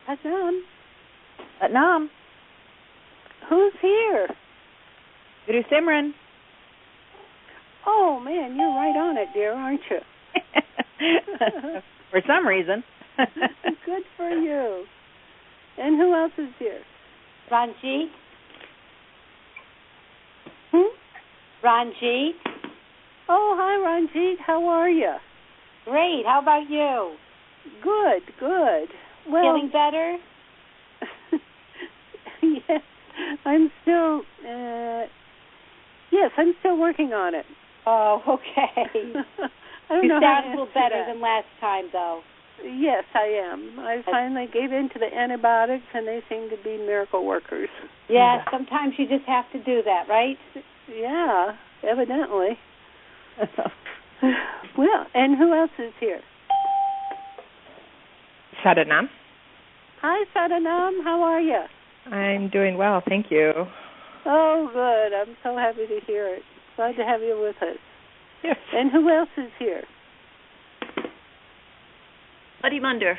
Adnan. Adnan. Who's here? Guru Simran. Oh, man, you're right on it, dear, aren't you? For some reason. Good for you. And who else is here? Ranjit. Ranjit. Oh, hi, Ranjit. How are you? Great. How about you? Good. Well, feeling better? Yes, I'm still. Yes, I'm still working on it. Oh, okay. I don't you know sound how to a little answer better that. than last time, though. Yes, I am. I finally gave in to the antibiotics, and they seem to be miracle workers. Yeah, sometimes you just have to do that, right? Yeah, evidently. Well, and who else is here? Sadanam. Hi, Sadanam. How are you? I'm doing well, thank you. Oh, good. I'm so happy to hear it. Glad to have you with us. Yes. And who else is here? Huddy Munder.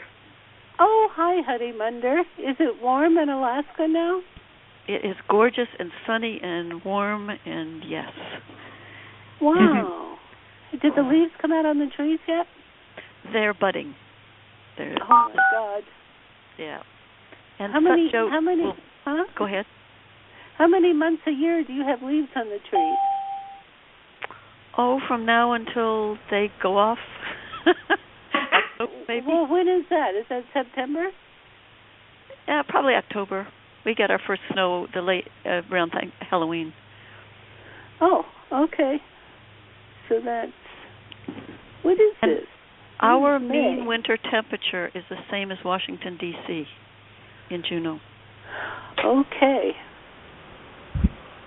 Oh, hi, Huddy Munder. Is it warm in Alaska now? It is gorgeous and sunny and warm, and yes. Wow. Did the leaves come out on the trees yet? They're budding. Oh, my God. Yeah. And how many? Go ahead. How many months a year do you have leaves on the trees? Oh, from now until they go off. Maybe. Well, when is that? Is that September? Yeah, probably October. We get our first snow around Halloween. Oh, okay. So that's... What is this? Our mean winter temperature is the same as Washington, D.C. in Juneau. Okay.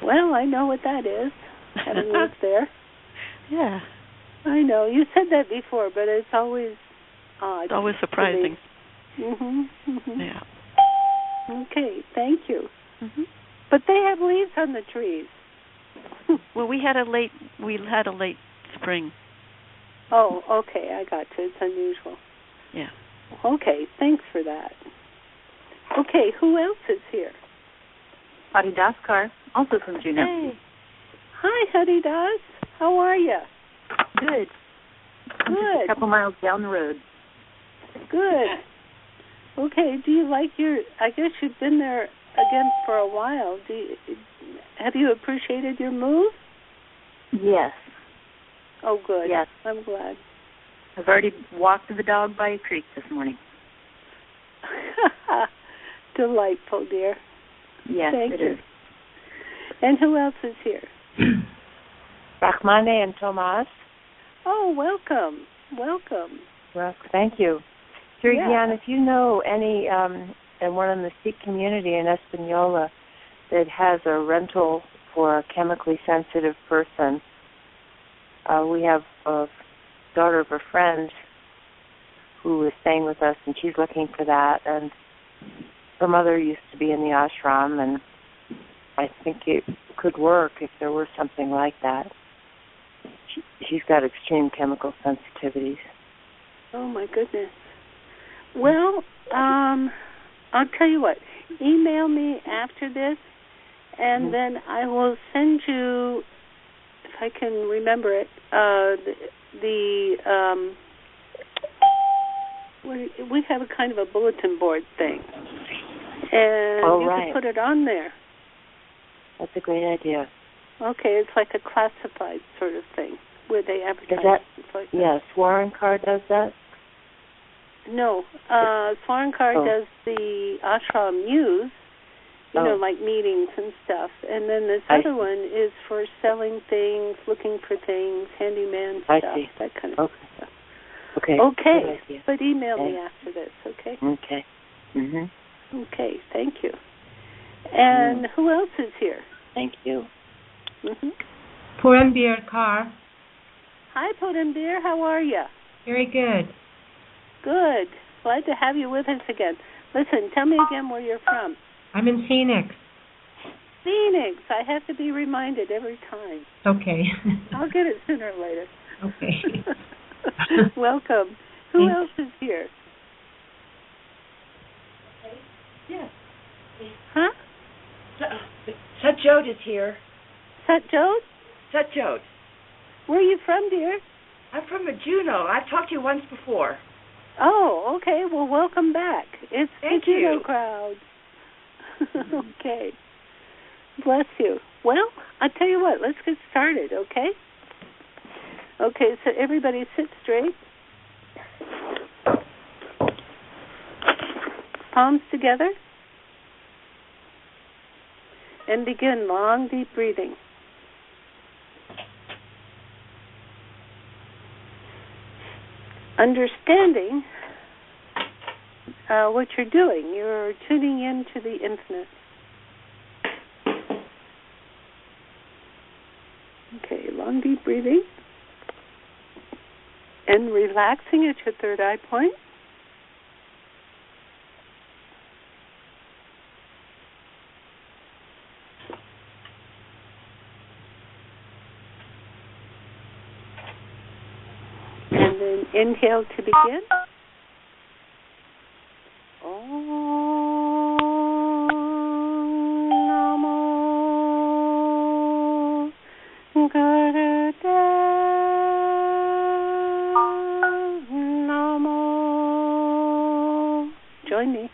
Well, I know what that is, having lived there. Yeah. I know. You said that before, but it's always odd. It's always surprising. Yeah. Okay, thank you. Mm-hmm. But they have leaves on the trees. Well, we had a late spring. Oh, okay, I got you. It's unusual. Yeah. Okay, thanks for that. Okay, who else is here? Hadi Daskar, also from Juneau. Hey. Hi, Hadi Das. How are you? Good. I'm just a couple miles down the road. Good. Okay, do you like I guess you've been there again for a while. Have you appreciated your move? Yes. Oh, good. Yes. I'm glad. I've already walked the dog by a creek this morning. Delightful, dear. Yes, Thank you. Is. And who else is here? Rahmane and Tomas. Oh, welcome. Well, thank you. Siri Gian, if you know anyone in the Sikh community in Espanola that has a rental for a chemically sensitive person, we have a daughter of a friend who is staying with us, and she's looking for that. And her mother used to be in the ashram, and I think it could work if there were something like that. She's got extreme chemical sensitivities. Oh, my goodness. Well, I'll tell you what. Email me after this, and then I will send you, if I can remember it, we have a kind of a bulletin board thing, and you can put it on there. That's a great idea. Okay, it's like a classified sort of thing where they advertise. Yes, Swarenkar does that? No, Swarenkar does the ashram news, like meetings and stuff. And then this other one is for selling things, looking for things, handyman stuff, that kind of stuff. Okay, but email me after this, okay? Okay. Mm-hmm. Okay, thank you. And who else is here? Thank you. Puranbir Kaur. Hi, Puranbir. How are you? Very good. Good. Glad to have you with us again. Listen, tell me again where you're from. I'm in Phoenix. Phoenix. I have to be reminded every time. Okay. I'll get it sooner or later. Okay. Welcome. Who else is here? Huh? Satjot is here. Satjot? Satjot. Where are you from, dear? I'm from Juneau. I've talked to you once before. Oh, okay. Well, welcome back. It's Thank the Juneau you. crowd. Okay. Bless you. Well, I'll tell you what. Let's get started, okay? Okay, so everybody sit straight. Palms together. And begin long, deep breathing. Understanding what you're doing. You're tuning into the infinite. Okay, long, deep breathing. And relaxing at your third eye point. And then inhale to begin. Join me.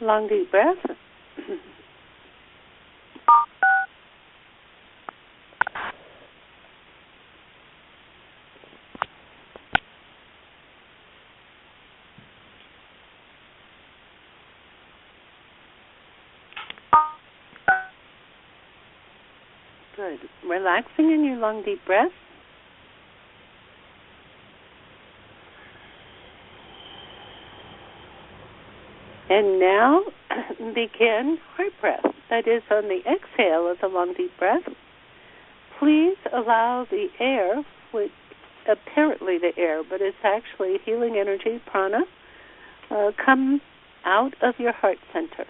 Long deep breath. Good. Relaxing in your long deep breath. And now begin heart breath. That is on the exhale of the long deep breath. Please allow the air, which apparently the air, but it's actually healing energy, prana, come out of your heart center.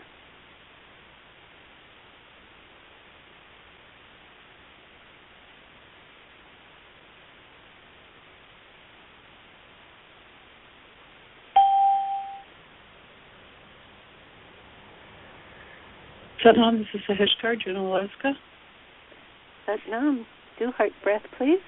Satnam, this is Sahishkar, Juneau, Alaska. Satnam, do heart breath, please.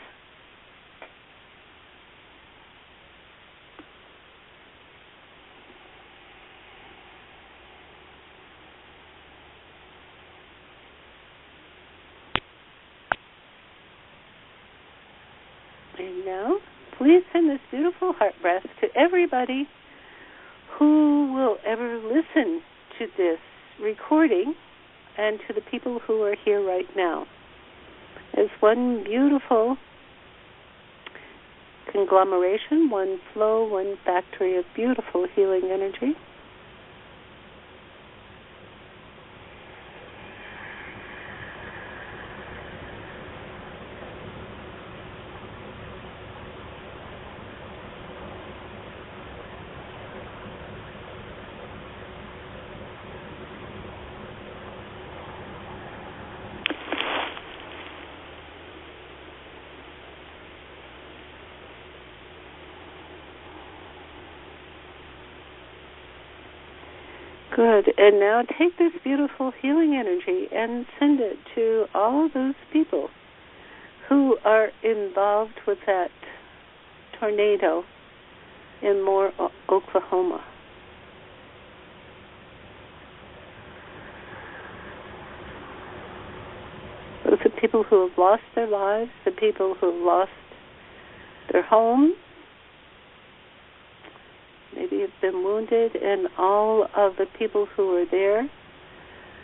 And now, please send this beautiful heart breath to everybody who will ever listen to this recording and to the people who are here right now. As one beautiful conglomeration, one flow, one factory of beautiful healing energy. Good. And now take this beautiful healing energy and send it to all those people who are involved with that tornado in Moore, Oklahoma. people who have lost their lives, the people who have lost their homes, maybe have been wounded, and all of the people who are there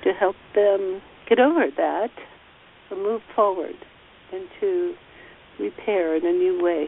to help them get over that or move forward and to repair in a new way.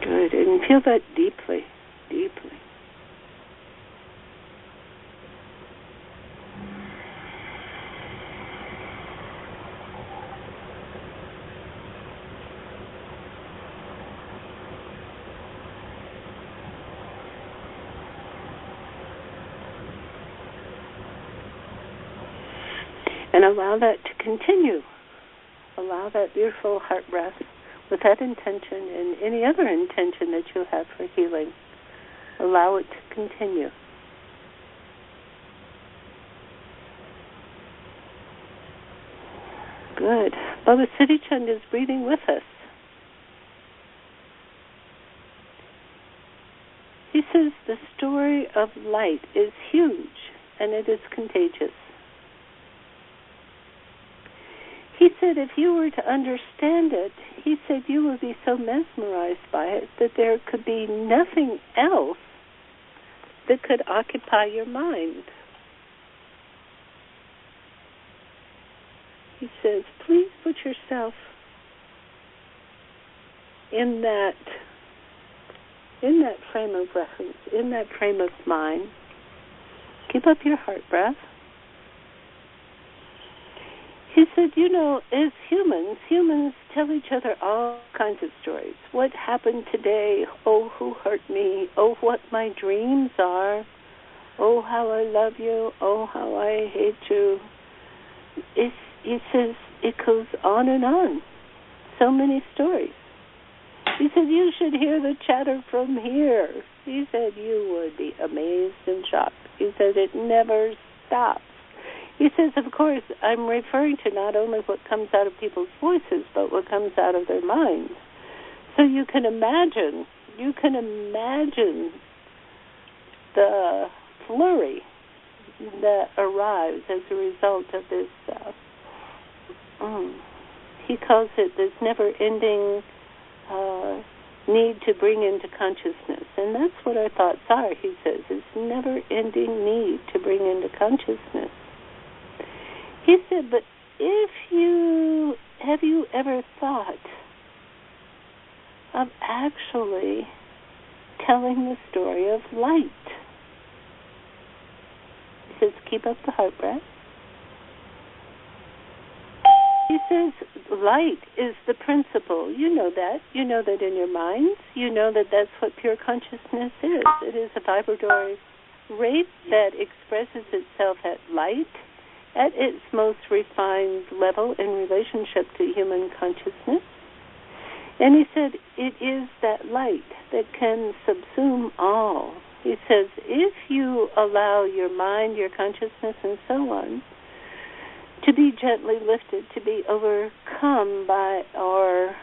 Good, and feel that deeply, deeply. And allow that to continue. Allow that beautiful heart breath with that intention and any other intention that you have for healing. Allow it to continue. Good. Baba Siri Chand is breathing with us. He says the story of light is huge and it is contagious. He said if you were to understand it, he said you would be so mesmerized by it that there could be nothing else that could occupy your mind. He says, please put yourself in that frame of reference, in that frame of mind. Keep up your heart breath. He said, you know, as humans tell each other all kinds of stories. What happened today? Oh, who hurt me? Oh, what my dreams are. Oh, how I love you. Oh, how I hate you. He says it goes on and on. So many stories. He said, you should hear the chatter from here. He said, you would be amazed and shocked. He said, it never stops. He says, of course, I'm referring to not only what comes out of people's voices, but what comes out of their minds. So you can imagine the flurry that arrives as a result of this. He calls it this never-ending need to bring into consciousness. And that's what our thoughts are, he says, this never-ending need to bring into consciousness. He said, but have you ever thought of actually telling the story of light? He says, keep up the heart breath. He says, light is the principle. You know that. You know that in your minds. You know that that's what pure consciousness is. It is a vibratory rate that expresses itself at light, at its most refined level in relationship to human consciousness. And he said, it is that light that can subsume all. He says, if you allow your mind, your consciousness, and so on, to be gently lifted, to be overcome by or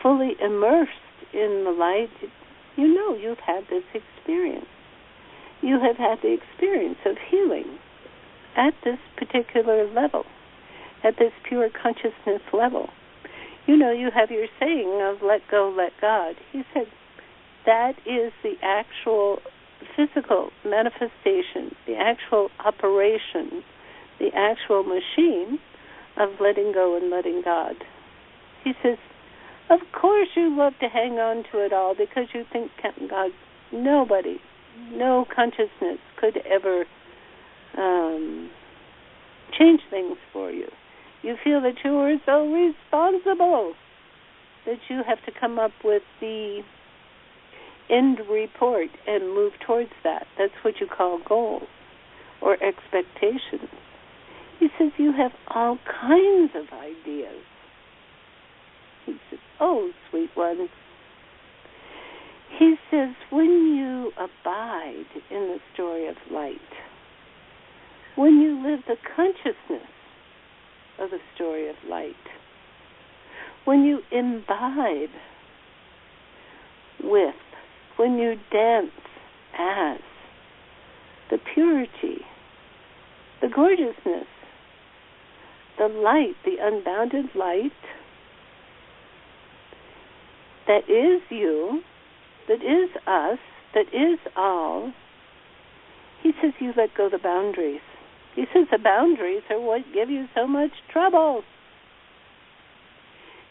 fully immersed in the light, you know you've had this experience. You have had the experience of healing at this particular level, at this pure consciousness level. You know, you have your saying of let go, let God. He said that is the actual physical manifestation, the actual operation, the actual machine of letting go and letting God. He says, of course you love to hang on to it all because you think God, nobody, no consciousness could ever change things for you. You feel that you are so responsible that you have to come up with the end report and move towards that. That's what you call goals. or expectations. He says you have all kinds of ideas. He says, oh, sweet one. He says, when you abide in the story of light, when you live the consciousness of the story of light, when you imbibe with, when you dance as the purity, the gorgeousness, the light, the unbounded light that is you, that is us, that is all, he says you let go the boundaries. He says the boundaries are what give you so much trouble.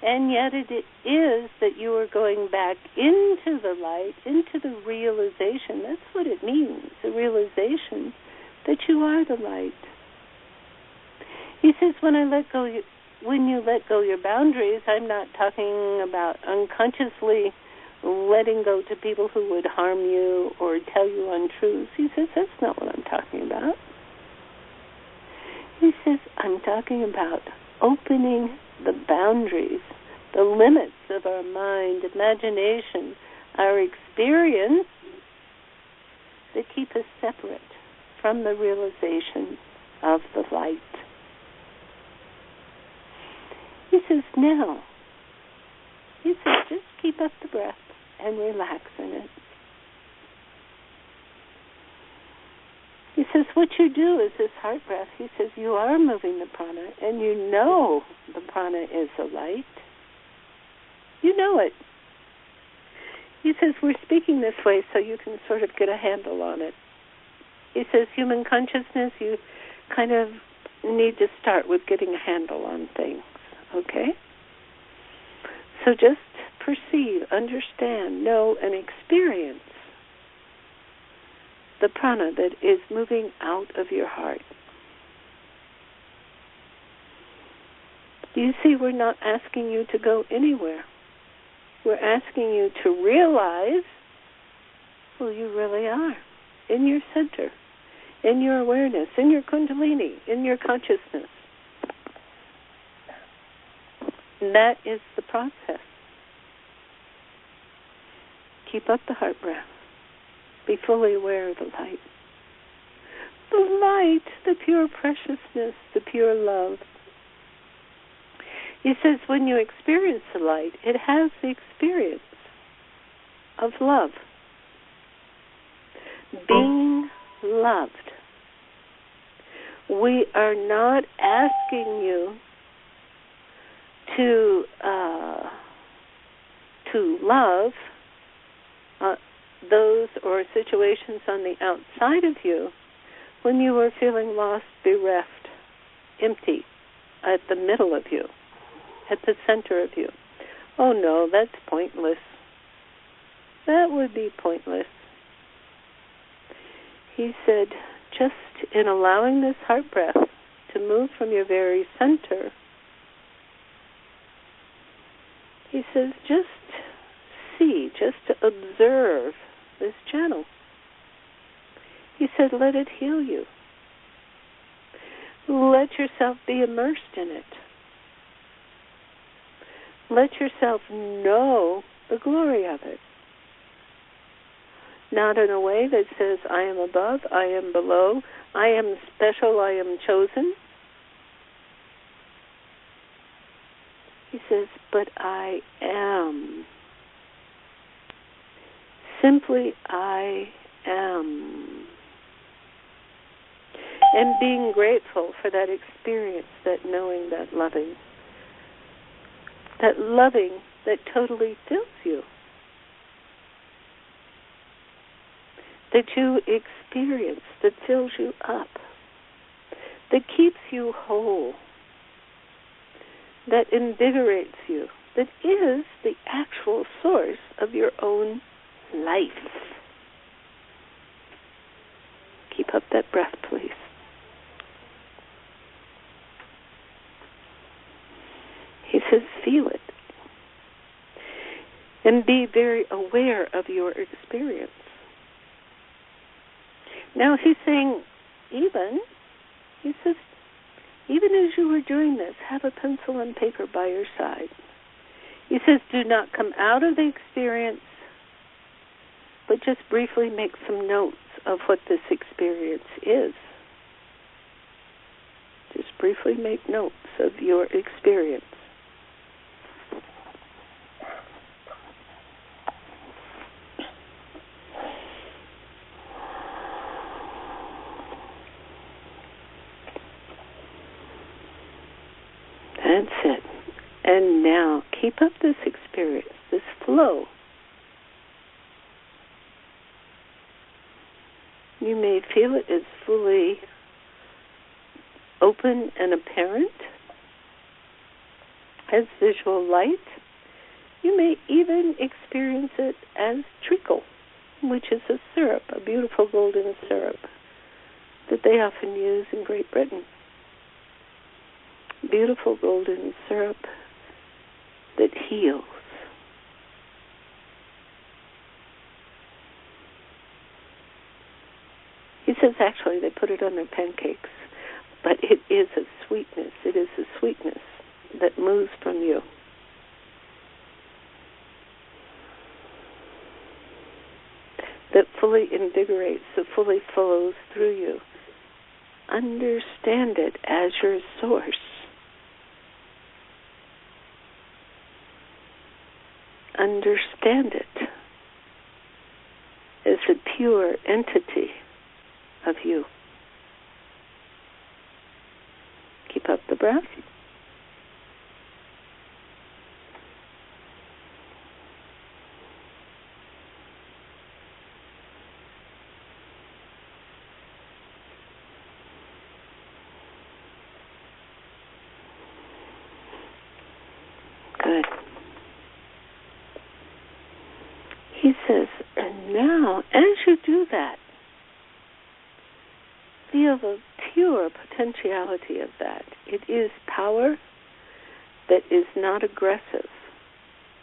And yet it is that you are going back into the light, into the realization. That's what it means, the realization that you are the light. He says, when you let go your boundaries, I'm not talking about unconsciously letting go to people who would harm you or tell you untruths. He says, that's not what I'm talking about. He says, I'm talking about opening the boundaries, the limits of our mind, imagination, our experience that keep us separate from the realization of the light. He says, now, he says, just keep up the breath and relax in it. He says, what you do is this heart breath. He says, you are moving the prana, and you know the prana is the light. You know it. He says, we're speaking this way so you can sort of get a handle on it. He says, human consciousness, you kind of need to start with getting a handle on things, okay? So just perceive, understand, know, and experience the prana that is moving out of your heart. You see, we're not asking you to go anywhere. We're asking you to realize who you really are in your center, in your awareness, in your kundalini, in your consciousness. And that is the process. Keep up the heart breath. Be fully aware of the light. The light, the pure preciousness, the pure love. He says when you experience the light, it has the experience of love. Being loved. We are not asking you to love those or situations on the outside of you when you are feeling lost, bereft, empty, at the middle of you, at the center of you. Oh no, that's pointless. That would be pointless. He said, just in allowing this heart breath to move from your very center, he says, just see, just to observe this channel. He said, let it heal you. Let yourself be immersed in it. Let yourself know the glory of it. Not in a way that says, I am above, I am below, I am special, I am chosen. He says, but I am. Simply I am. And being grateful for that experience, that knowing, that loving that totally fills you. That you experience, that fills you up, that keeps you whole, that invigorates you, that is the actual source of your own life. Keep up that breath, please. He says, feel it. And be very aware of your experience. Now he's saying, he says, even as you were doing this, have a pencil and paper by your side. He says, do not come out of the experience, but just briefly make some notes of what this experience is. Just briefly make notes of your experience. That's it. And now, keep up this experience, this flow. You may feel it is fully open and apparent as visual light. You may even experience it as treacle, which is a syrup, a beautiful golden syrup that they often use in Great Britain. Beautiful golden syrup that heals. He says actually they put it on their pancakes, but it is a sweetness. It is a sweetness that moves from you. That fully invigorates, that fully flows through you. Understand it as your source. Understand it as a pure entity of you. Keep up the breath. Good. He says, and now, as you do that, feel the pure potentiality of that. It is power that is not aggressive,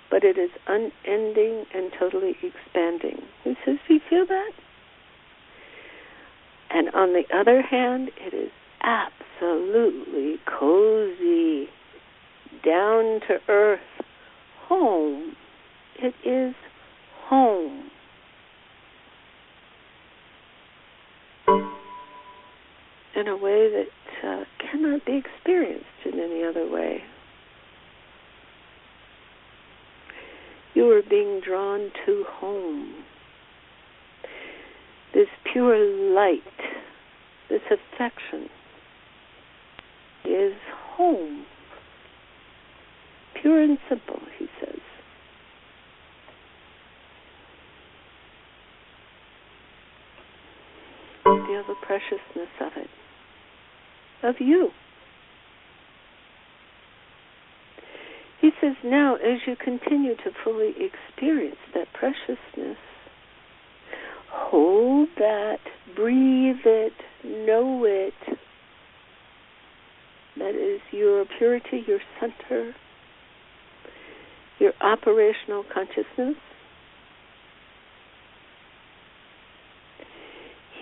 but it is unending and totally expanding. He says, do you feel that? And on the other hand, it is absolutely cozy, down to earth, home. It is home. In a way that cannot be experienced in any other way. You are being drawn to home. This pure light, this affection is home. Pure and simple, he says. Feel the preciousness of it, of you. He says, now, as you continue to fully experience that preciousness, hold that, breathe it, know it. That is your purity, your center, your operational consciousness.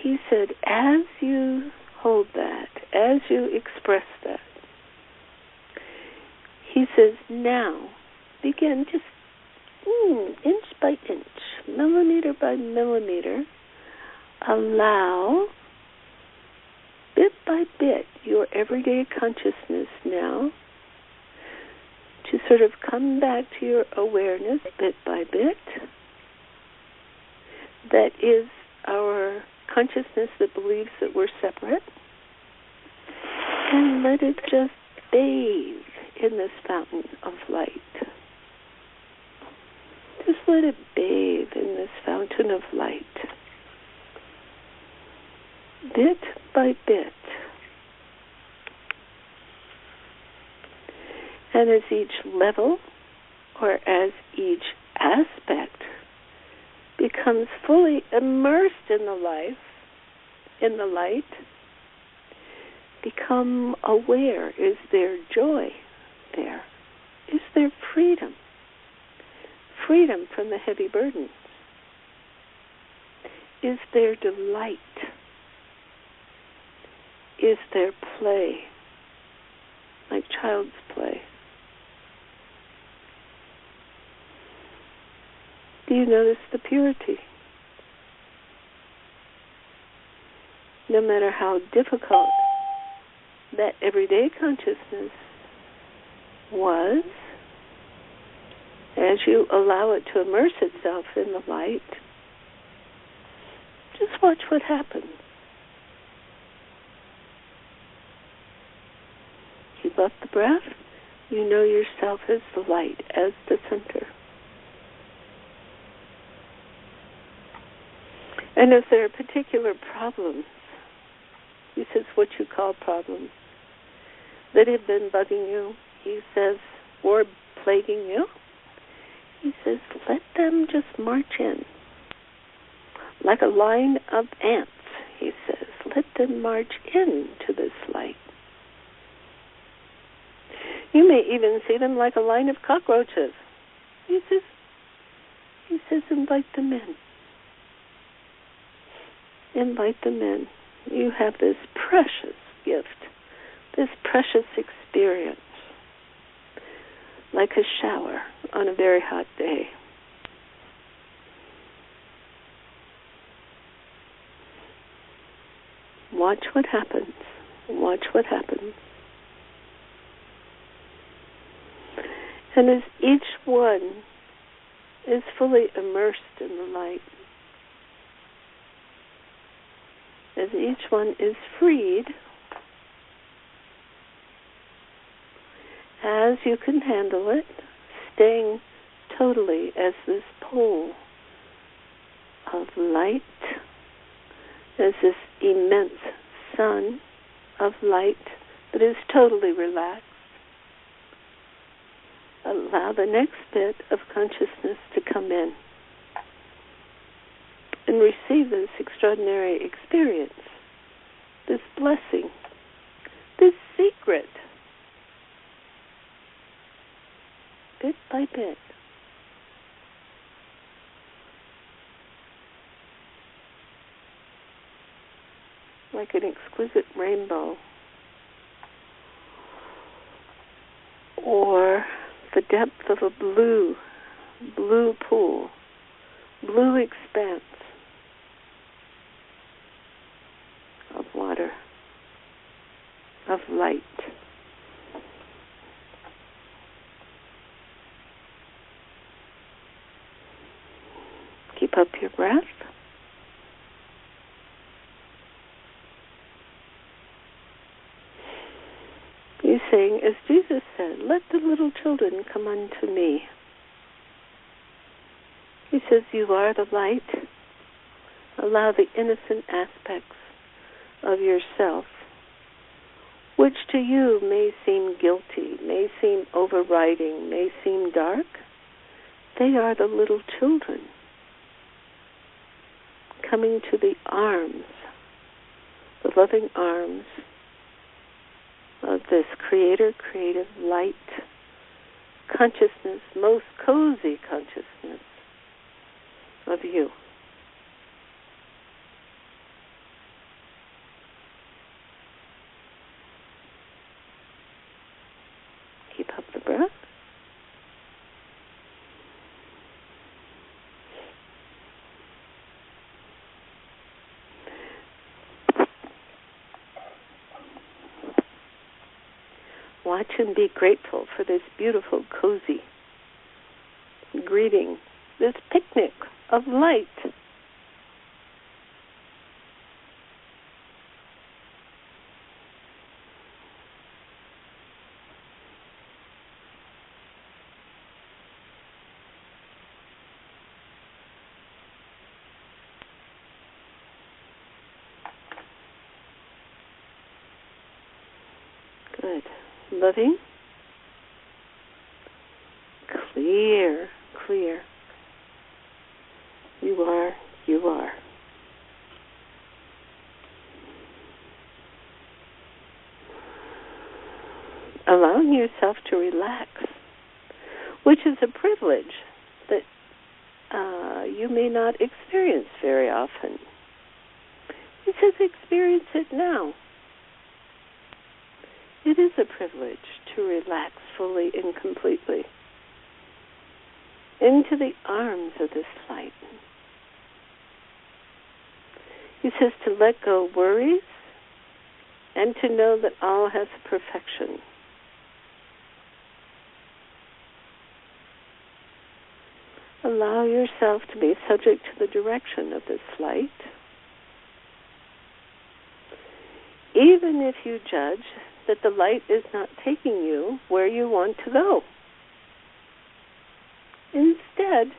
He said, as you hold that, as you express that, he says, now, begin just inch by inch, millimeter by millimeter, allow, bit by bit, your everyday consciousness now to sort of come back to your awareness bit by bit. That is our consciousness that believes that we're separate. And let it just bathe in this fountain of light. Just let it bathe in this fountain of light. Bit by bit. And as each level, or as each aspect, becomes fully immersed in the light, become aware. Is there joy there? Is there freedom? Freedom from the heavy burdens. Is there delight? is there play, like child's play? Do you notice the purity? No matter how difficult that everyday consciousness was, as you allow it to immerse itself in the light, just watch what happens. Keep up the breath. You know yourself as the light, as the center. And if there are particular problems, he says what you call problems, that have been bugging you, he says, or plaguing you, he says, let them just march in. Like a line of ants, he says, let them march into this light. You may even see them like a line of cockroaches. He says, invite them in. Invite them in. You have this precious gift, this precious experience, like a shower on a very hot day. Watch what happens. Watch what happens. And as each one is fully immersed in the light, as each one is freed, as you can handle it, staying totally as this pole of light, as this immense sun of light that is totally relaxed. Allow the next bit of consciousness to come in and receive this extraordinary experience, this blessing, this secret, bit by bit. Like an exquisite rainbow, or the depth of a blue pool, blue expanse of water, of light. Keep up your breath. He's saying, as Jesus said, let the little children come unto me. He says, you are the light. Allow the innocent aspects of yourself, which to you may seem guilty, may seem overriding, may seem dark. They are the little children coming to the arms, the loving arms of this creator, creative light consciousness, most cozy consciousness of you. Keep up the breath. Watch and be grateful for this beautiful, cozy greeting, this picnic of light. Good. Loving, clear, clear. You are, you are. Allowing yourself to relax, which is a privilege that you may not experience very often. He says experience it now. It is a privilege to relax fully and completely into the arms of this light. He says to let go worries and to know that all has perfection. Allow yourself to be subject to the direction of this light. Even if you judge that the light is not taking you where you want to go. Instead,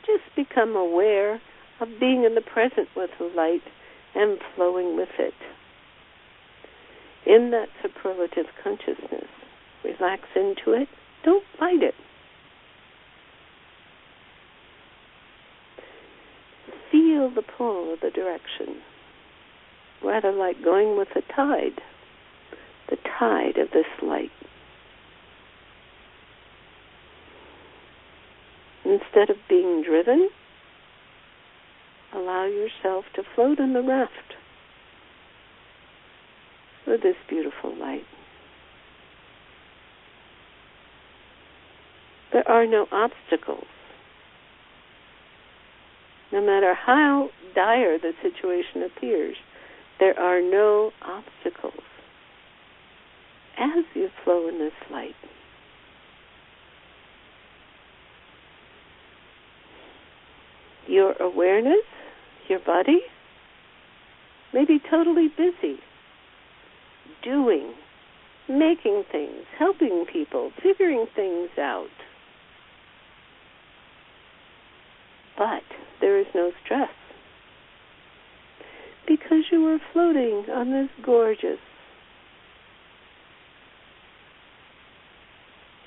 just become aware of being in the present with the light and flowing with it. In that superlative consciousness, relax into it. Don't fight it. Feel the pull of the direction, rather like going with the tide of this light. Instead of being driven, allow yourself to float in the raft with this beautiful light. There are no obstacles. No matter how dire the situation appears, there are no obstacles as you flow in this light. Your awareness, your body, may be totally busy, doing, making things, helping people, figuring things out. But there is no stress because you are floating on this gorgeous,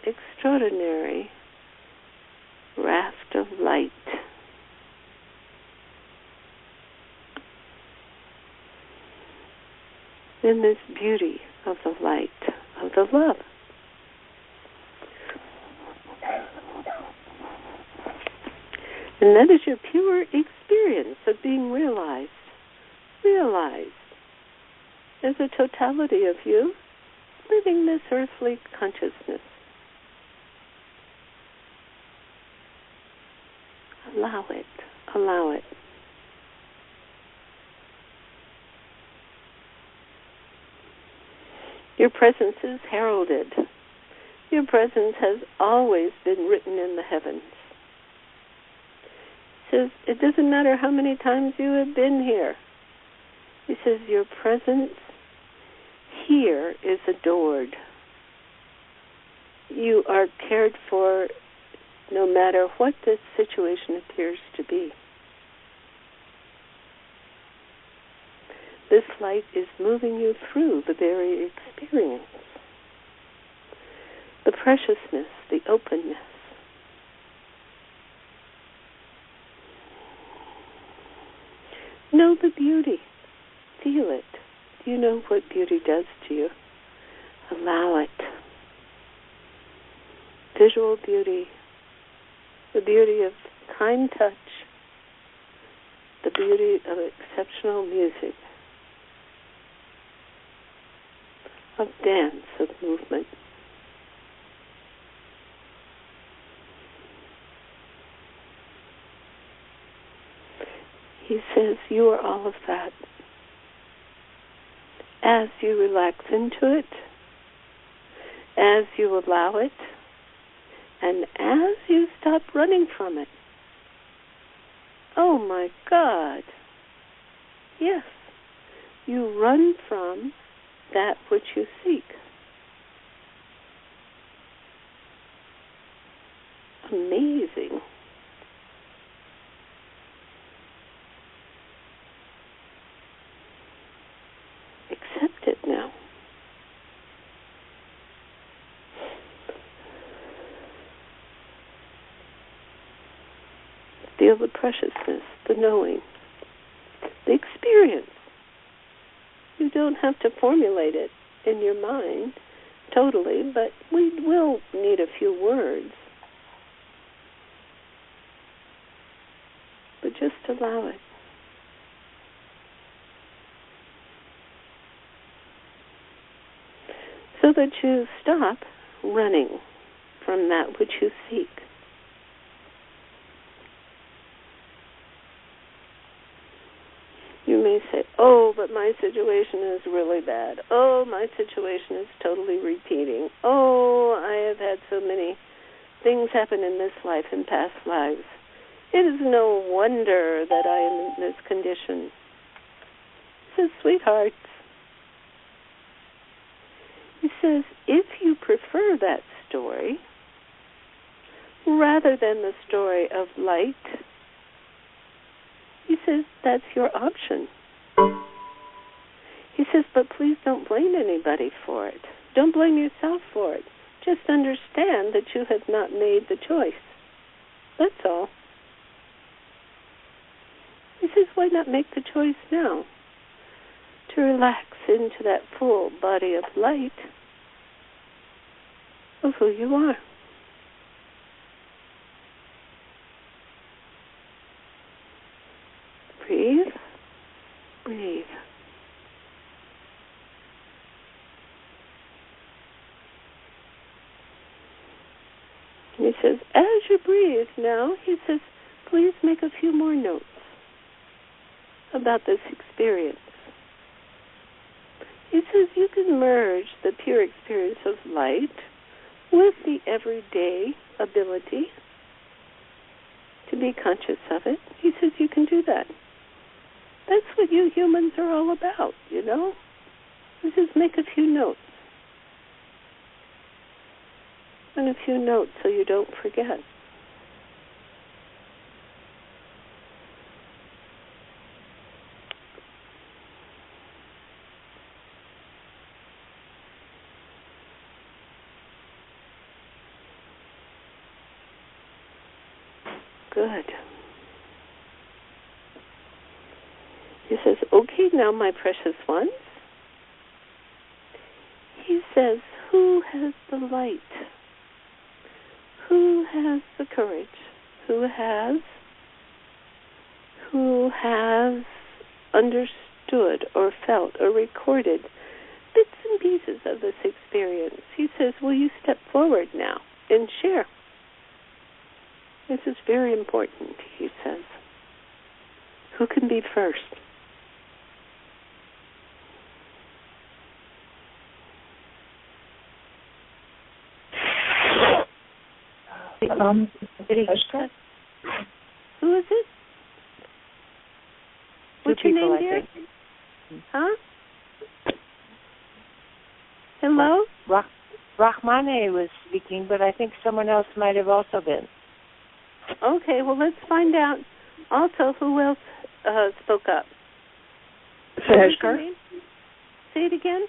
extraordinary raft of light. In this beauty of the light, of the love. And that is your pure experience of being realized as a totality of you living this earthly consciousness. Allow it. Allow it. Your presence is heralded. Your presence has always been written in the heavens. He says, it doesn't matter how many times you have been here. He says, your presence here is adored. You are cared for no matter what the situation appears to be. This light is moving you through the very experience. The preciousness, the openness. Know the beauty. Feel it. Do you know what beauty does to you? Allow it. Visual beauty. The beauty of kind touch. The beauty of exceptional music. Of dance, of movement. He says, you are all of that. As you relax into it, as you allow it, and as you stop running from it. Oh my God. Yes, you run from that which you seek. Amazing. Accept it now. Feel the preciousness, the knowing, the experience. You don't have to formulate it in your mind totally, but we will need a few words. But just allow it. so that you stop running from that which you seek. You may say, oh, but my situation is really bad. Oh, my situation is totally repeating. Oh, I have had so many things happen in this life and past lives. It is no wonder that I am in this condition. He says, sweethearts, he says, if you prefer that story rather than the story of light, he says, that's your option. He says, but please don't blame anybody for it. Don't blame yourself for it. Just understand that you have not made the choice. That's all. He says, why not make the choice now to relax into that full body of light of who you are? Breathe, breathe. He says, as you breathe now, he says, please make a few more notes about this experience. He says you can merge the pure experience of light with the everyday ability to be conscious of it. He says you can do that. That's what you humans are all about, you know? He says make a few notes. And a few notes so you don't forget. Good. He says, okay, now my precious ones. He says, who has the light? Who has the courage? Who has understood or felt or recorded bits and pieces of this experience? He says, will you step forward now and share? This is very important, he says. Who can be first? Who is it? What's your name, dear? Huh? Hello? Rahmane was speaking, but I think someone else might have also been. Okay, well, let's find out also who else spoke up. Sahejkar. Say it again.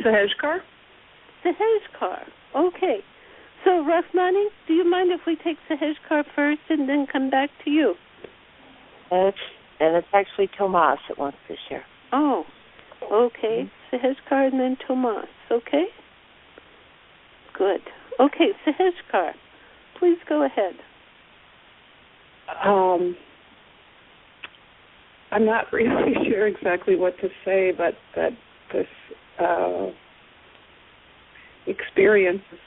Sahejkar. Sahejkar. Okay. So, Rahmani, do you mind if we take Sahejkar first and then come back to you? And it's actually Tomas that wants to share. Oh, okay. Sahejkar and then Tomas, okay? Good. Okay, Sahejkar, please go ahead. I'm not really sure exactly what to say, but that this experience is,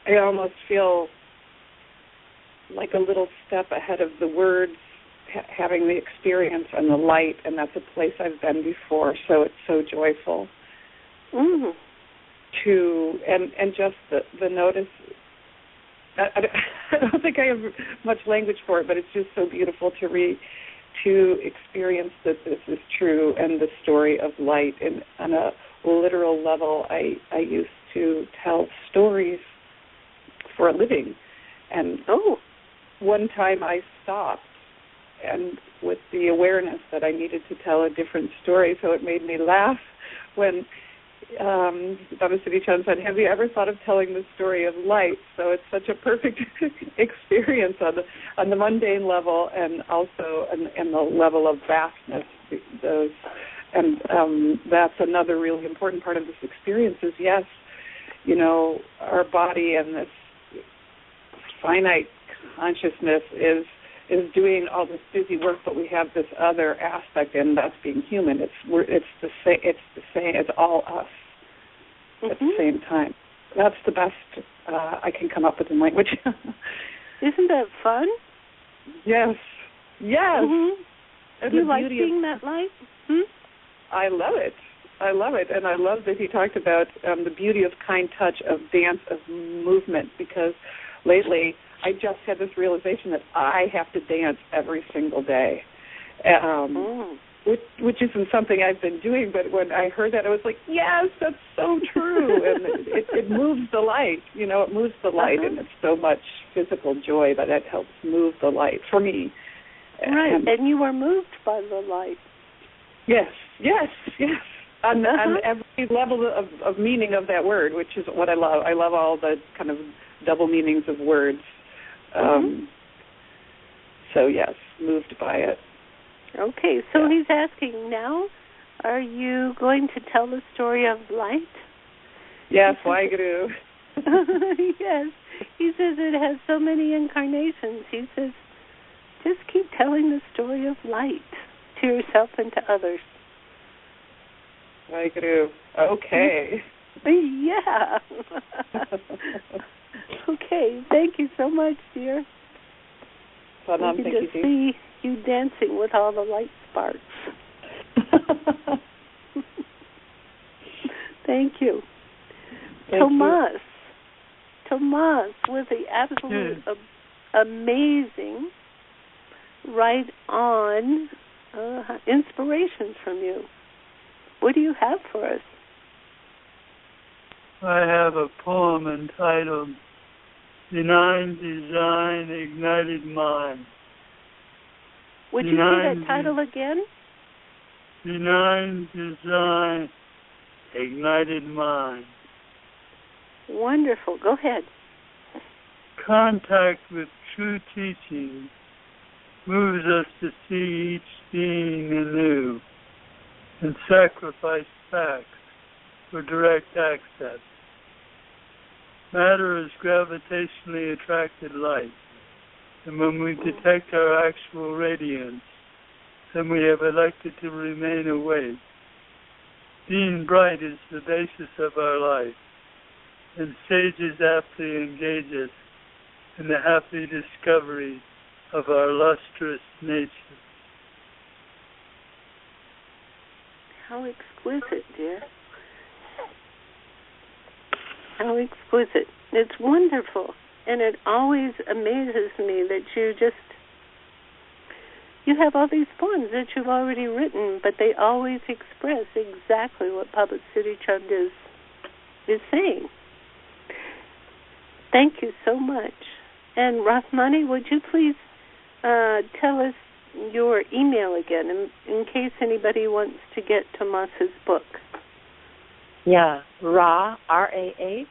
I almost feel like a little step ahead of the words, having the experience and the light, and that's a place I've been before, so it's so joyful. Mm-hmm. And just the notice, I don't think I have much language for it, but it's just so beautiful to experience that this is true and the story of light. And on a literal level, I used to tell stories for a living. And one time I stopped, and with the awareness that I needed to tell a different story, so it made me laugh when Baba Siri Chand said, have you ever thought of telling the story of light? So it's such a perfect experience on the mundane level and also on the level of vastness. That's another really important part of this experience is, yes, you know, our body and this finite consciousness is is doing all this busy work, but we have this other aspect, and that's being human. It's the same. It's the same. It's all us at the same time. That's the best I can come up with in language. Isn't that fun? Yes. Yes. Do you like seeing that light? I love it. I love it. And I love that he talked about the beauty of kind touch, of dance, of movement, because lately I just had this realization that I have to dance every single day, which isn't something I've been doing, but when I heard that, I was like, yes, that's so true. And it moves the light, it moves the light, and it's so much physical joy, but that helps move the light for me. Right, and you are moved by the light. Yes. On every level of meaning of that word, which is what I love. I love all the kind of double meanings of words. So, yes, moved by it. Okay, so he's asking now, are you going to tell the story of light? Yes, Waheguru. Yes. He says it has so many incarnations. He says, just keep telling the story of light to yourself and to others. Waheguru. Okay. Yeah. Okay, thank you so much, dear. Well, we can just see you dancing with all the light sparks. Thank you. Tomas with the absolute amazing right on inspiration from you. What do you have for us? I have a poem entitled Denying Design Ignited Mind. Would you say that title again? Denying Design Ignited Mind. Wonderful. Go ahead. Contact with true teaching moves us to see each being anew and sacrifice facts for direct access. Matter is gravitationally attracted light, and when we detect our actual radiance, then we have elected to remain awake. Being bright is the basis of our life, and sages aptly engage us in the happy discovery of our lustrous nature. How exquisite, dear. How exquisite. It's wonderful. And it always amazes me that you have all these poems that you've already written, but they always express exactly what Baba Siri Chand is saying. Thank you so much. And Rahmani, would you please tell us your email again in case anybody wants to get Tomas's book? Yeah, R-A-H,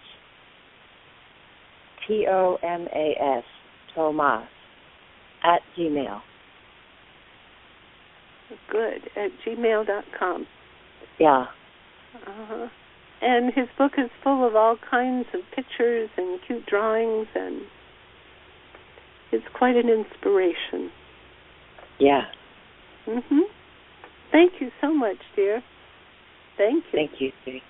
Tomas, Tomas, at Gmail. Good, at gmail.com. Yeah. And his book is full of all kinds of pictures and cute drawings, and it's quite an inspiration. Yeah. Thank you so much, dear. Thank you. Thank you, Siri.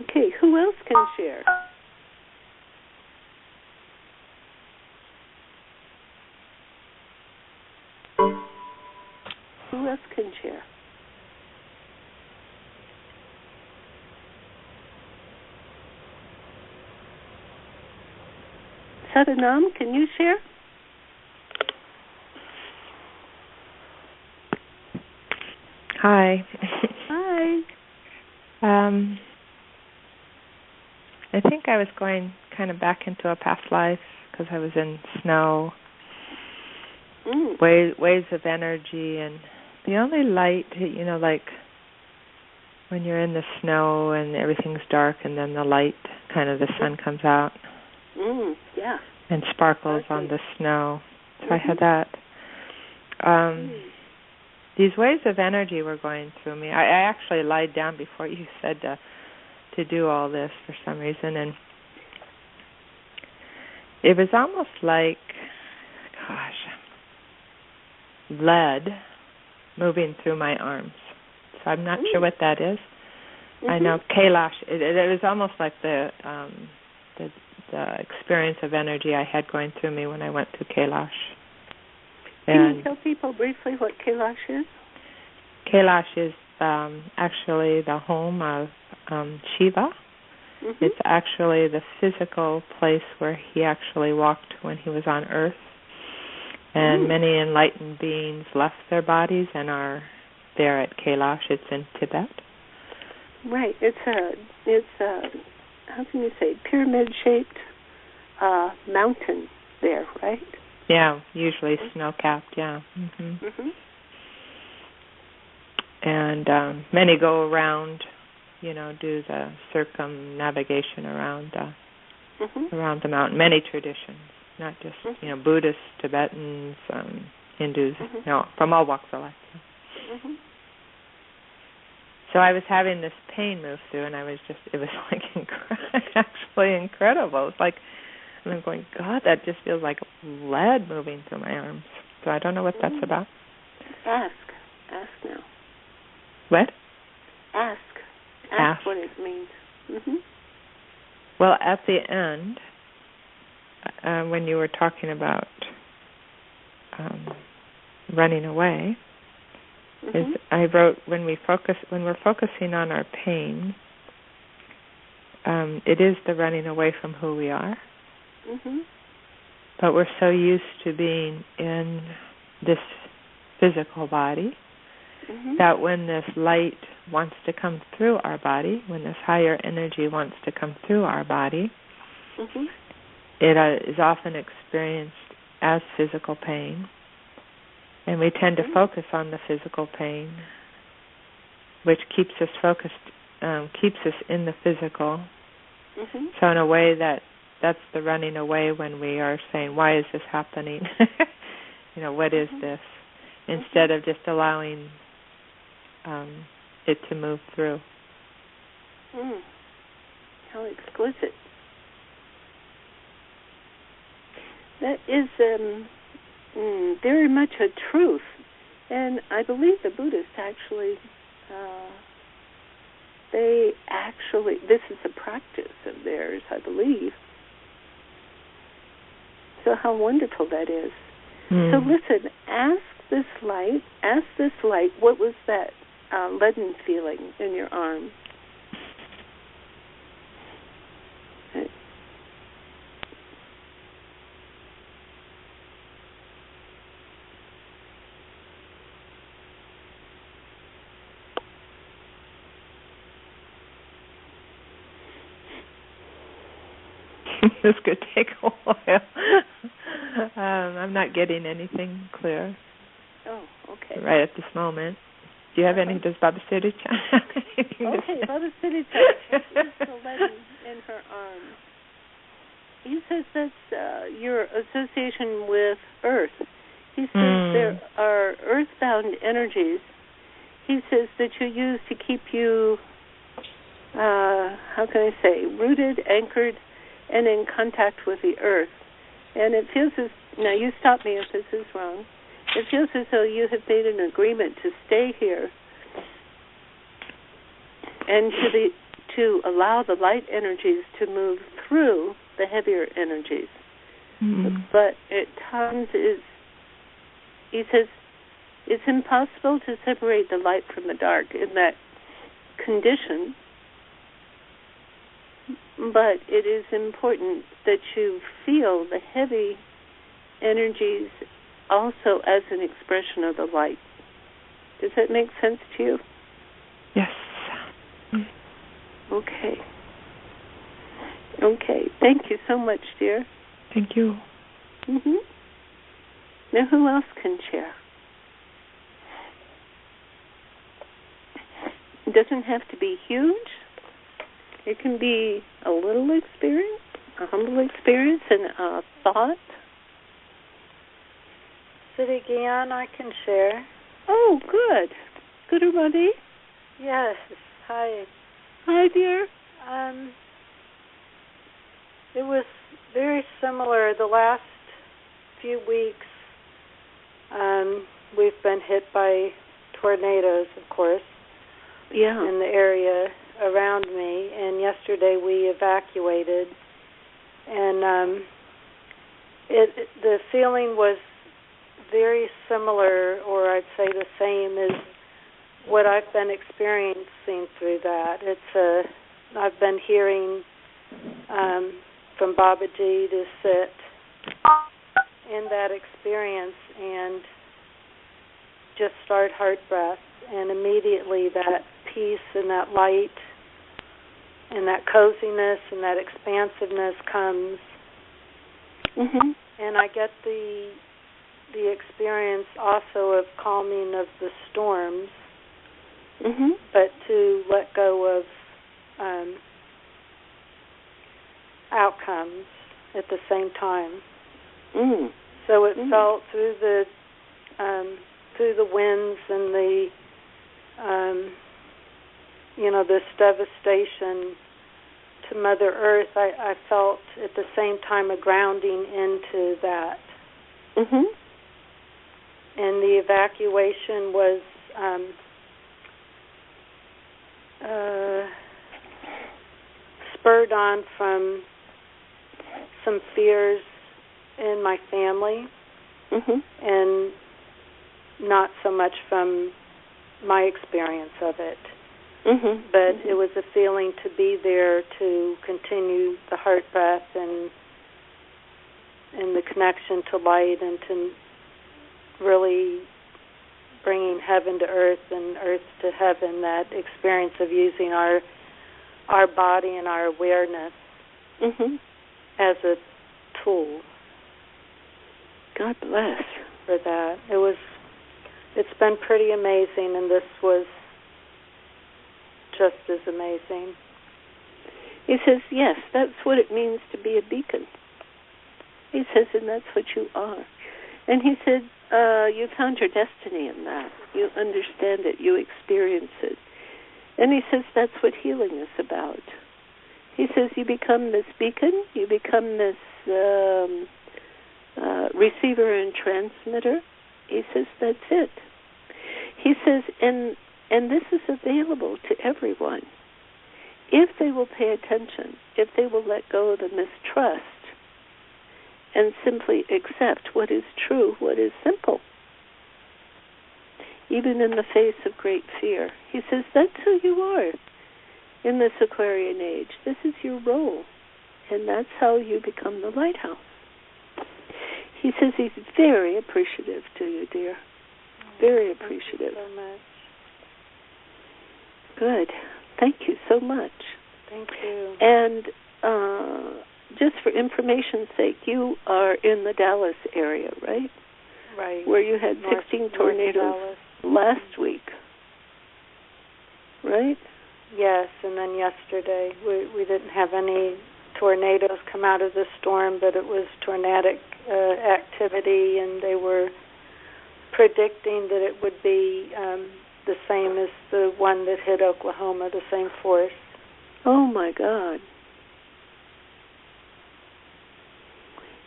Okay, who else can share? Who else can share? Sadanam, can you share? Hi. Hi. I think I was going kind of back into a past life because I was in snow, waves of energy, and the only light, like when you're in the snow and everything's dark and then the light, kind of the sun comes out and sparkles on the snow. So I had that. These waves of energy were going through me. I actually lied down before you said to do all this for some reason, and it was almost like lead moving through my arms. So I'm not sure what that is. I know Kailash. It was almost like the experience of energy I had going through me when I went to Kailash. Can you tell people briefly what Kailash is? Kailash is actually the home of Shiva. It's actually the physical place where he actually walked when he was on Earth. And many enlightened beings left their bodies and are there at Kailash. It's in Tibet. Right. It's a how can you say, pyramid-shaped mountain there, right? Yeah, usually snow-capped, yeah. And many go around, do the circumnavigation around around the mountain. Many traditions, not just, Buddhists, Tibetans, Hindus, from all walks of life. So I was having this pain move through, and it was like actually incredible. It's like, and I'm going, God, that just feels like lead moving through my arms. So I don't know what that's about. Ask now. What? Ask what it means. Well, at the end, when you were talking about running away, I wrote when we're focusing on our pain, it is the running away from who we are. But we're so used to being in this physical body that when this light wants to come through our body, when this higher energy wants to come through our body, it is often experienced as physical pain. And we tend to focus on the physical pain, which keeps us focused, keeps us in the physical. So in a way that's the running away when we are saying, why is this happening? What is this? Instead of just allowing it to move through. How exquisite. That is very much a truth. And I believe the Buddhists actually, this is a practice of theirs, I believe. So how wonderful that is. So listen, ask this light, what was that leaden feeling in your arm? This could take a while. I'm not getting anything clear. Oh, okay. Right at this moment. Do you have any? Does Baba Siri Chand have anything to say? Baba Siri Chand is the leaden in her arm. He says that's your association with Earth. He says there are earthbound energies. He says that you use to keep you, how can I say, rooted, anchored, and in contact with the earth. And it feels now you stop me if this is wrong, it feels as though you have made an agreement to stay here and to allow the light energies to move through the heavier energies. But at times he says, it's impossible to separate the light from the dark in that condition. But it is important that you feel the heavy energies also as an expression of the light. Does that make sense to you? Yes. Okay. Thank you so much, dear. Thank you. Now, who else can share? It doesn't have to be huge. It can be a little experience, a humble experience, and a thought. Siri Gian, I can share. Oh, good. Good, everybody? Yes. Hi. Hi, dear. It was very similar the last few weeks. we've been hit by tornadoes, of course, in the area around me. And yesterday we evacuated, and the feeling was very similar, or I'd say the same as what I've been experiencing through that. I've been hearing from Baba Ji to sit in that experience and just start heart breath, and immediately that peace and that light and that coziness and that expansiveness comes. Mm-hmm. And I get the experience also of calming of the storms, but to let go of outcomes at the same time. So it felt through the winds and the this devastation to Mother Earth, I felt at the same time a grounding into that. And the evacuation was spurred on from some fears in my family, and not so much from my experience of it. But it was a feeling to be there to continue the heart breath and the connection to light, and to really bringing heaven to earth and earth to heaven, that experience of using our body and our awareness as a tool. God bless. For that. It's been pretty amazing, and this was just as amazing. He says, yes, that's what it means to be a beacon. He says, and that's what you are. And he said, you found your destiny in that. You understand it. You experience it. And he says, that's what healing is about. He says, you become this beacon. You become this receiver and transmitter. He says, that's it. He says, and this is available to everyone if they will pay attention, if they will let go of the mistrust and simply accept what is true, what is simple, even in the face of great fear. He says, that's who you are in this Aquarian age. This is your role, and that's how you become the lighthouse. He says he's very appreciative to you, dear. Very appreciative. Thank you so much. Good. Thank you so much. Thank you. And just for information's sake, you are in the Dallas area, right? Right. Where you had 16 tornadoes last week, right? Yes, and then yesterday we didn't have any tornadoes come out of the storm, but it was tornadic activity, and they were predicting that it would be the same as the one that hit Oklahoma, the same force. Oh, my God.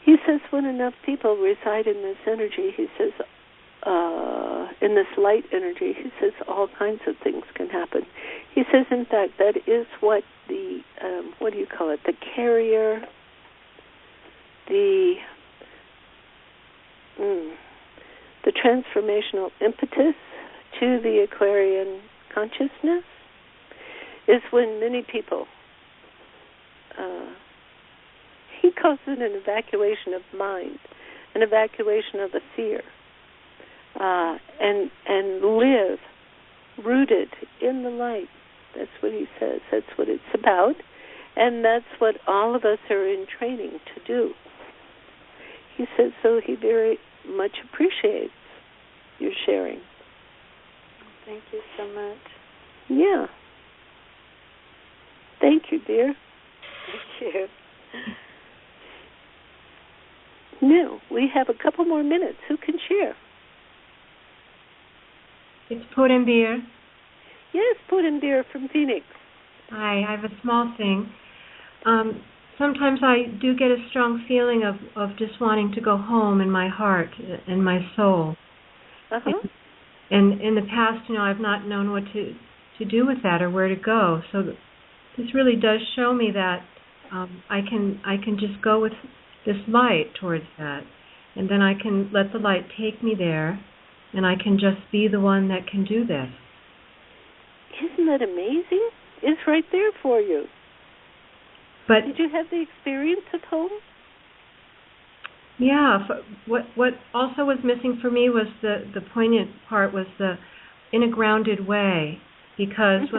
He says when enough people reside in this energy, he says, in this light energy, he says all kinds of things can happen. He says, in fact, that is what the, what do you call it, the carrier, the transformational impetus to the Aquarian consciousness is when many people, he calls it an evacuation of mind, an evacuation of the fear, and live rooted in the light. That's what he says. That's what it's about, and that's what all of us are in training to do. He says, so he very much appreciates your sharing. Thank you so much. Yeah. Thank you, dear. Thank you. Now, we have a couple more minutes. Who can share? It's Pudd'n'Beer. Yes, Pudd'n'Beer from Phoenix. Hi, I have a small thing. Sometimes I do get a strong feeling of just wanting to go home in my heart and my soul. And in the past, I've not known what to do with that or where to go. So this really does show me that I can just go with this light towards that, and then I can let the light take me there, and I can just be the one that can do this. Isn't that amazing? It's right there for you. But did you have the experience of home? Yeah. What also was missing for me was the poignant part was the in a grounded way, because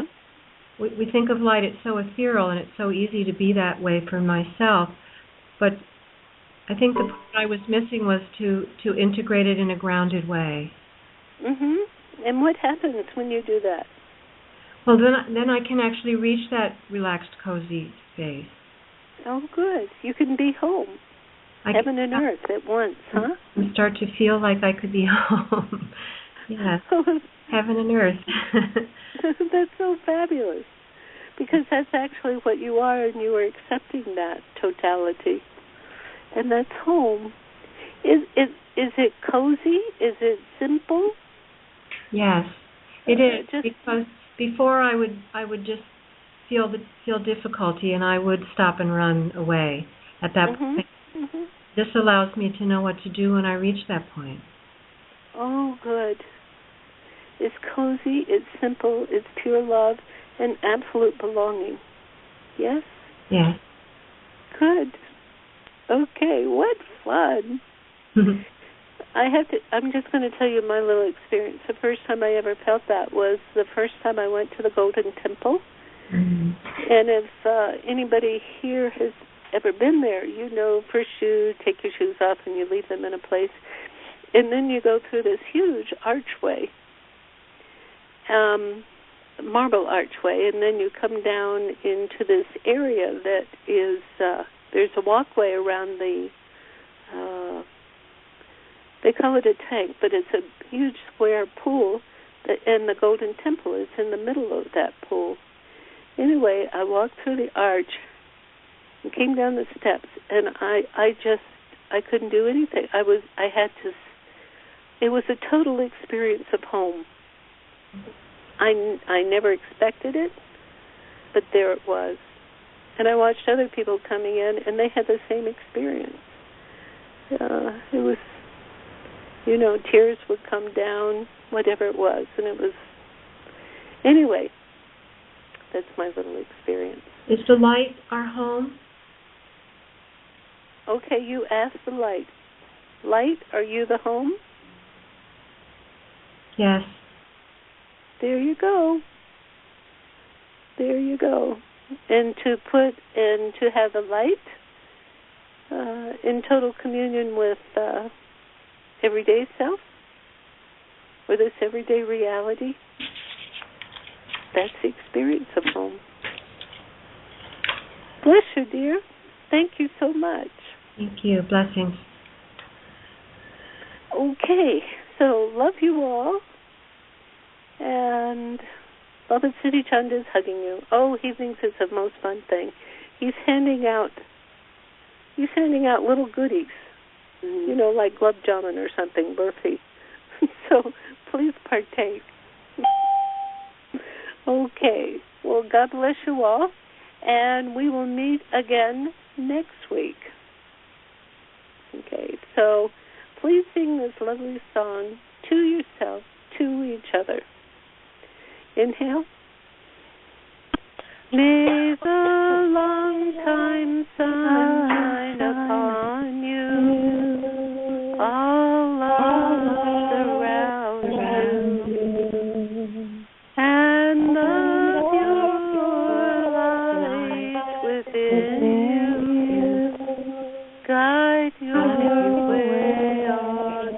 when we think of light, it's so ethereal and it's so easy to be that way for myself. But I think the part I was missing was to integrate it in a grounded way. And what happens when you do that? Well, then I can actually reach that relaxed, cozy space. Oh, good. You can be home. Heaven and earth at once, huh? And start to feel like I could be home. Yes. Heaven and earth. That's so fabulous. Because that's actually what you are, and you are accepting that totality. And that's home. Is it cozy? Is it simple? Yes, it is. Because before I would just feel difficulty, and I would stop and run away at that point. This allows me to know what to do when I reach that point. Oh, good. It's cozy, it's simple, it's pure love, and absolute belonging. Yes? Yes. Good. Okay, what fun. I'm just going to tell you my little experience. The first time I ever felt that was the first time I went to the Golden Temple. And if anybody here has ever been there, first you take your shoes off and you leave them in a place, and then you go through this huge archway, marble archway, and then you come down into this area that is, there's a walkway around the, they call it a tank, but it's a huge square pool, and the Golden Temple is in the middle of that pool. Anyway, I walked through the arch and came down the steps, and I couldn't do anything. It was a total experience of home. I never expected it, but there it was. And I watched other people coming in, and they had the same experience. It was, tears would come down, whatever it was, and it was, anyway, that's my little experience. Is the light our home? Okay, you asked the light. Light, are you the home? Yes. There you go. There you go. And to have the light in total communion with everyday self, or this everyday reality, that's the experience of home. Bless you, dear. Thank you so much. Thank you. Blessings. Okay, so love you all. And Baba Siri Chand is hugging you. Oh, he thinks it's the most fun thing. He's handing out little goodies, like glove jamun or something, Burfi. So please partake. Okay. Well, God bless you all, and we will meet again next week. Okay. So please sing this lovely song to yourself, to each other. Inhale. May the long time sun shine upon you, all love around you, and the pure light within you guide your way on,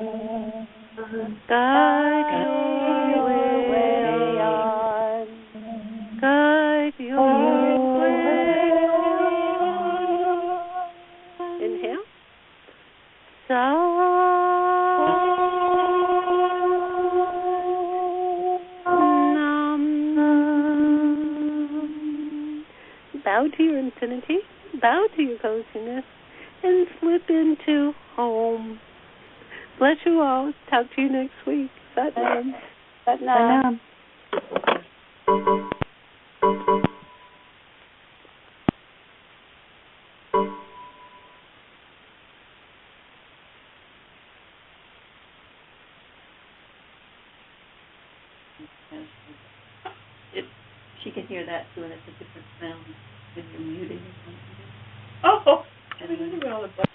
guide your way on, guide your way on. Inhale. Bow to your infinity, bow to your coziness, and slip into home. Bless you all. Talk to you next week. Satnam. Satnam. She can hear that too, and it's a different sound when you're muted or something. Oh, I didn't know all about